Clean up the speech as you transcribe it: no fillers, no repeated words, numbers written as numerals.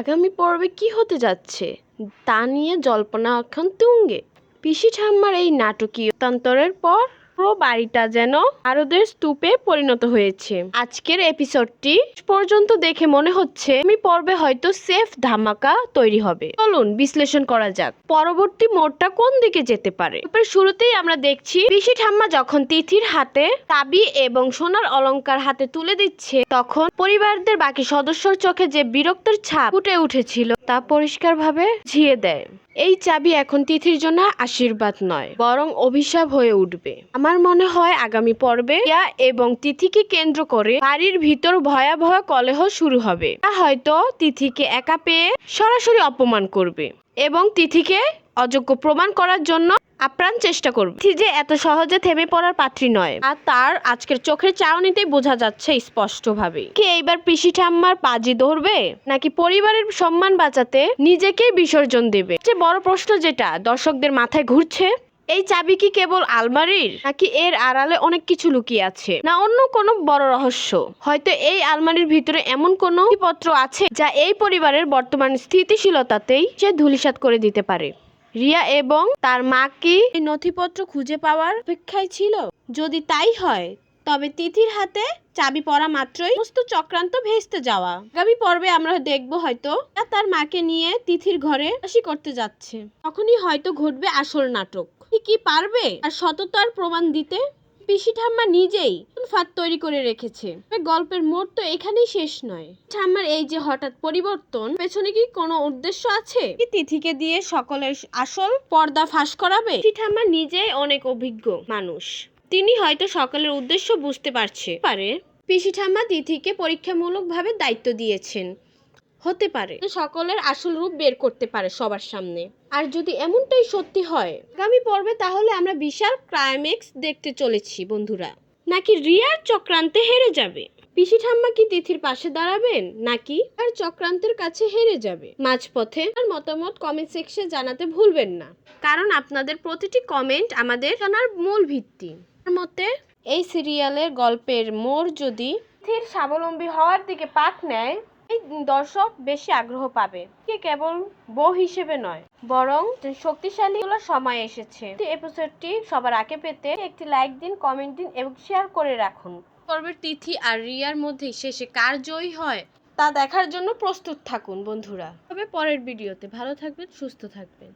আগামী পর্বে কি হতে যাচ্ছে তা নিয়ে জল্পনা এখন তুঙ্গে। পিসি ঠাম্মার এই নাটকীয় রূপান্তরের পর পুরো বাড়িটা যেন আরদের স্তূপে পরিণত হয়েছে। আজকের এপিসোডটি পর্যন্ত দেখে মনে হচ্ছে আগামী পর্বে হয়তো সেফ ধামাকা তৈরি হবে। চলুন বিশ্লেষণ করা যাক পরবর্তী মোড়টা কোন দিকে যেতে পারে। শুরুতেই আমরা দেখছি পিসি ঠাম্মা যখন তিথির হাতে চাবি এবং সোনার অলংকার হাতে তুলে দিচ্ছে, তখন পরিবারদের বাকি সদস্যর চোখে যে বিরক্তের ছাপ ফুটে উঠেছিল তা পরিষ্কারভাবে ঝিয়ে দেয়। এই চাবি এখন তিথির জন্য আশীর্বাদ নয়, বরং অভিশাপ হয়ে উঠবে। আমার মনে হয় আগামী পর্বে রিয়া এবং তিথিকে কেন্দ্র করে বাড়ির ভিতর ভয়াবহ কলহ শুরু হবে। তা হয়তো তিথিকে একা পেয়ে সরাসরি অপমান করবে এবং তিথিকে অযোগ্য প্রমাণ করার জন্য আপ্রাণ চেষ্টা করবে। তিথি যে এত সহজে থেমে পড়ার পাত্রী নয়, আর তার আজকের চোখের চাউনিতেই বোঝা যাচ্ছে স্পষ্টভাবে। কি এইবার পিসি ঠাম্মার বাজি ধরবে, নাকি পরিবারের সম্মান বাঁচাতে নিজেকেই বিসর্জন দেবে? যে বড় প্রশ্ন যেটা দর্শকদের মাথায় ঘুরছে, এই চাবি কি কেবল আলমারির, নাকি এর আড়ালে অনেক কিছু লুকিয়ে আছে, না অন্য কোনো বড় রহস্য? হয়তো এই আলমারির ভিতরে এমন কোনো নথিপত্র আছে যা এই পরিবারের বর্তমান স্থিতিশীলতাতেই সে ধূলিসাৎ করে দিতে পারে। রিয়া এবং তার মা কি এই নথিপত্র খুঁজে পাওয়ার অপেক্ষায় ছিল? যদি তাই হয়, তবে তিথির হাতে চাবি পড়া মাত্রই সমস্ত চক্রান্ত ভেস্তে যাওয়া। আগামী পর্বে আমরা দেখব হয়তো তার মাকে নিয়ে তিথির ঘরে হাসি করতে যাচ্ছে। তখনই হয়তো ঘটবে আসল নাটক। কি পারবে আর সততার প্রমাণ দিতে? পিসি ঠাম্মা নিজেই ফাঁদ তৈরি করে রেখেছে। গল্পের মোড় তো এখানেই শেষ নয়। ঠাম্মার এই যে হঠাৎ পরিবর্তন, পেছনে কি কোনো উদ্দেশ্য আছে? কি তিথিকে দিয়ে সকলের আসল পর্দা ফাঁস করাবে? পিসি ঠাম্মা নিজেই অনেক অভিজ্ঞ মানুষ, তিনি হয়তো সকলের উদ্দেশ্য বুঝতে পারে। পিসি ঠাম্মা তিথিকে পরীক্ষামূলকভাবে দায়িত্ব দিয়েছেন, হতে পারে সকলের আসল রূপ বের করতে পারে সবার সামনে। আর যদি এমনটাই সত্যি হয় আগামী পর্বে, তাহলে আমরা বিশাল ক্লাইম্যাক্স দেখতে চলেছি বন্ধুরা। নাকি রিয়ার চক্রান্তে হেরে যাবে? পিসি ঠাম্মা কি তিথির পাশে দাঁড়াবেন, নাকি আর চক্রান্তের কাছে হেরে যাবে মাঝপথে? আর মতামত কমেন্ট সেকশনে জানাতে ভুলবেন না, কারণ আপনাদের প্রতিটি কমেন্ট আমাদের জানার মূল ভিত্তি। আমার মতে এই সিরিয়ালের গল্পের মোড় যদি তিথির স্বাবলম্বী হওয়ার দিকে পাক নেয়, এই দর্শক বেশি আগ্রহ পাবে। কেবল বউ হিসেবে নয়, বরং শক্তিশালী সময় এসেছে। এপিসোডটি সবার আগে পেতে একটি লাইক দিন, কমেন্ট দিন এবং শেয়ার করে রাখুন। পর্বের তিথি আর রিয়ার মধ্যে শেষে কার জয়ী হয় তা দেখার জন্য প্রস্তুত থাকুন বন্ধুরা। তবে পরের ভিডিওতে ভালো থাকবেন, সুস্থ থাকবেন।